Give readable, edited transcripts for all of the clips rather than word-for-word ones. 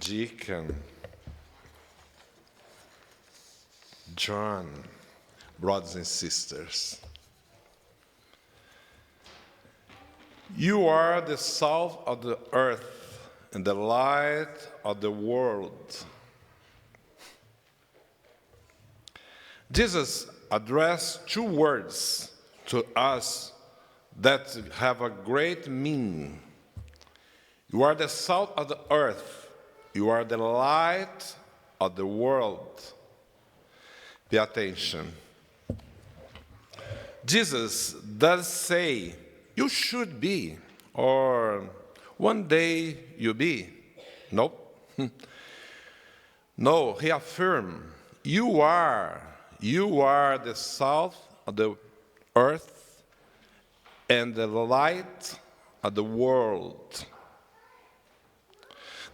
Deacon John, brothers and sisters, you are the salt of the earth and the light of the world. Jesus addressed two words to us that have a great meaning. You are the salt of the earth. You are the light of the world. Pay attention. Jesus does say, you should be, or one day you'll be. Nope. No, he affirmed, you are the salt of the earth and the light of the world.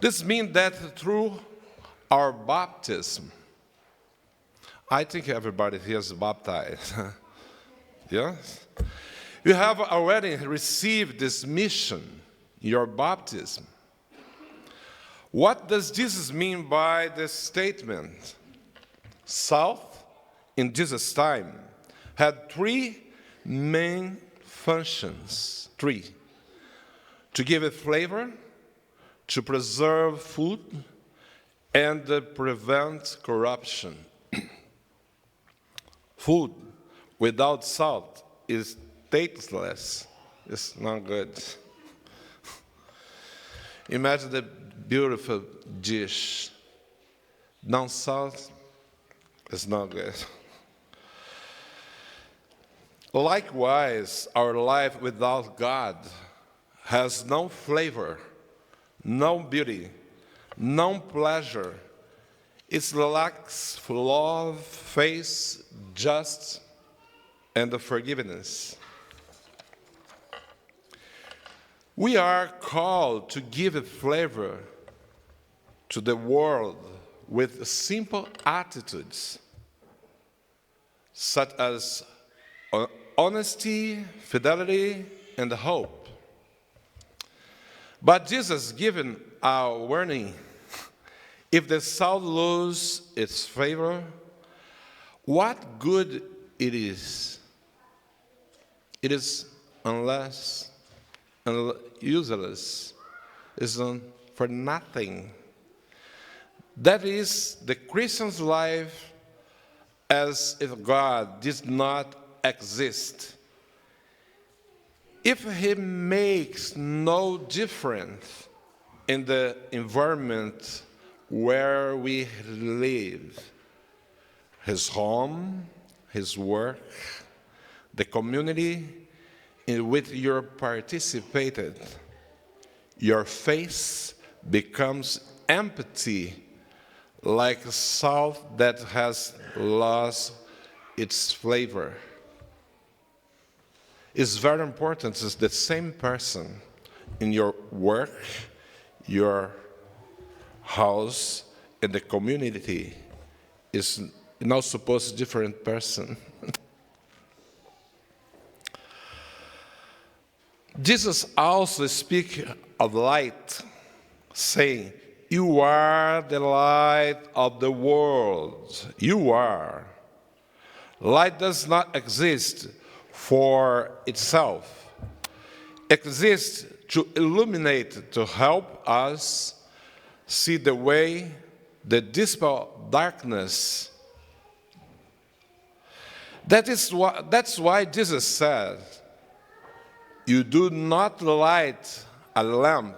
This means that through our baptism, I think everybody here is baptized. Yes? You have already received this mission, your baptism. What does Jesus mean by this statement? Salt, in Jesus' time, had three main functions. Three. To give it flavor, to preserve food, and prevent corruption. Food without salt is tasteless. It's not good. Imagine the beautiful dish. No salt, it's not good. Likewise, our life without God has no flavor, no beauty, no pleasure. It lacks love, faith, justice, and forgiveness. We are called to give a flavor to the world with simple attitudes, such as honesty, fidelity, and hope. But Jesus given a warning. If the salt loses its flavor, what good it is? It is useless. It's for nothing. That is the Christian's life as if God did not exist. If he makes no difference in the environment where we live, his home, his work, the community in which you participated, your face becomes empty like salt that has lost its flavor. It's very important. It's the same person in your work, your house, and the community. Is not supposed to be a different person. Jesus also speaks of light, saying, you are the light of the world. You are. Light does not exist for itself. It exists to illuminate, to help us see the way, the dispel darkness. That's why Jesus said, you do not light a lamp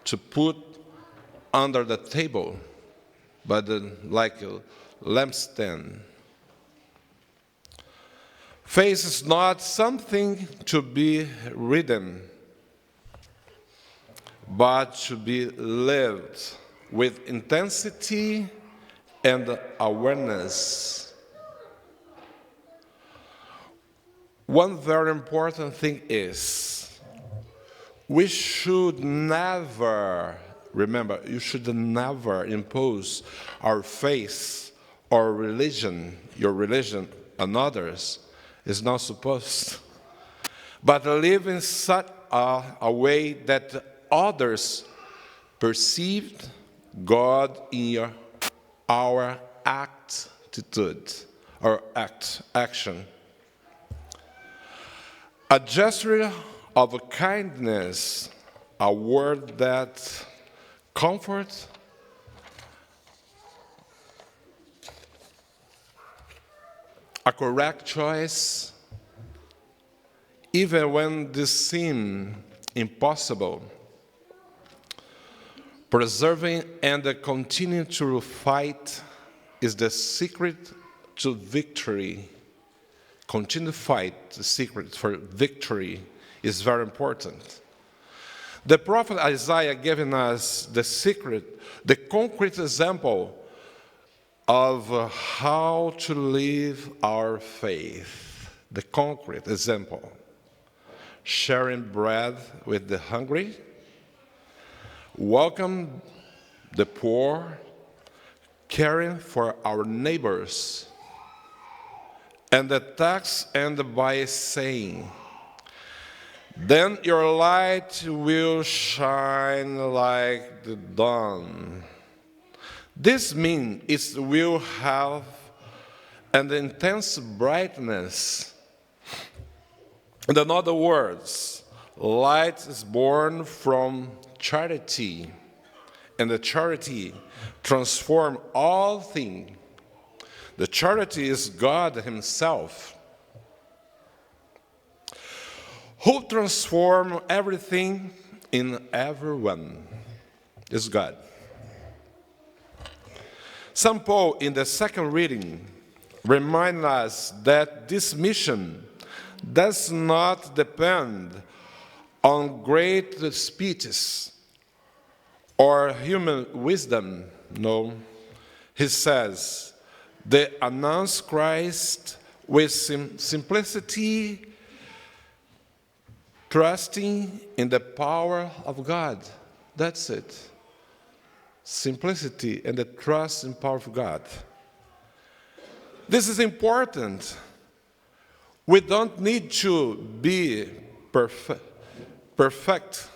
to put under the table, but like a lampstand. Faith is not something to be written, but to be lived with intensity and awareness. One very important thing is, we should never, remember, you should never impose our faith or religion, your religion, on others. It's not supposed. But live in such a way that others perceive God in our action. A gesture of kindness, a word that comforts, a correct choice, even when this seems impossible. Preserving and continuing to fight is the secret to victory. Continue to fight, the secret for victory is very important. The prophet Isaiah giving us the secret, the concrete example of how to live our faith. The concrete example. Sharing bread with the hungry, welcome the poor, caring for our neighbors. And the text ends by saying, then your light will shine like the dawn. This means it will have an intense brightness. In other words, light is born from charity, and the charity transforms all things. The charity is God Himself, who transforms everything in everyone. Is God. St. Paul, in the second reading, reminds us that this mission does not depend on great speeches or human wisdom. No, he says, they announce Christ with simplicity, trusting in the power of God. That's it. Simplicity and the trust and power of God. This is important. We don't need to be perfect,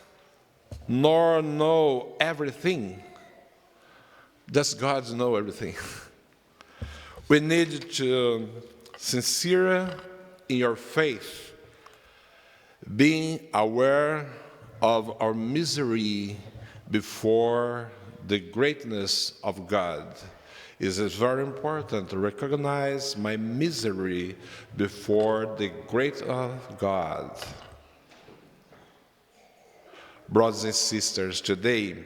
nor know everything. Does God know everything? We need to sincere in your faith, being aware of our misery before the greatness of God. It is very important to recognize my misery before the greatness of God. Brothers and sisters, today,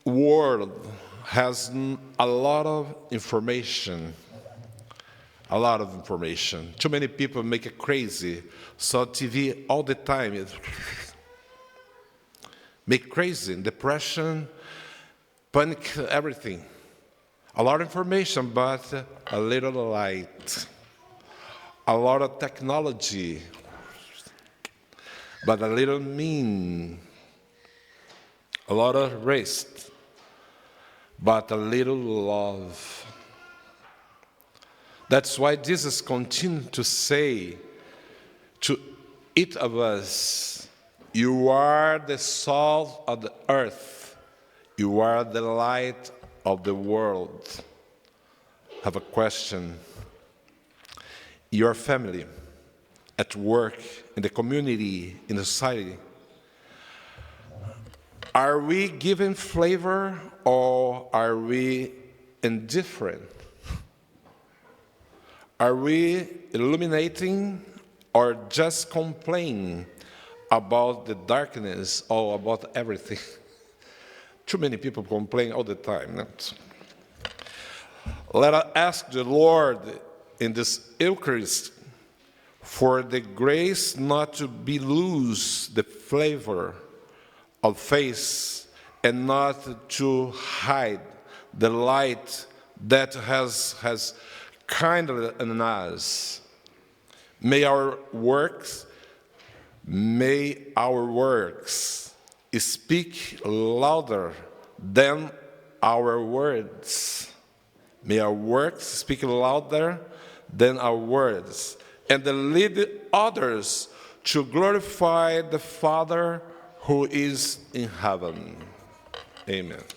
world has a lot of information. Too many people make it crazy. So TV all the time is make crazy, depression, panic, everything. A lot of information, but a little light. A lot of technology, but a little mean. A lot of rest, but a little love. That's why Jesus continued to say to each of us, you are the salt of the earth. You are the light of the world. I have a question. Your family, at work, in the community, in the society, are we giving flavor or are we indifferent? Are we illuminating or just complaining about the darkness or about everything? Too many people complain all the time. Let us ask the Lord in this Eucharist for the grace not to be lose the flavor of faith and not to hide the light that has kindled in us. May our works speak louder than our words. May our works speak louder than our words, and lead others to glorify the Father who is in heaven. Amen.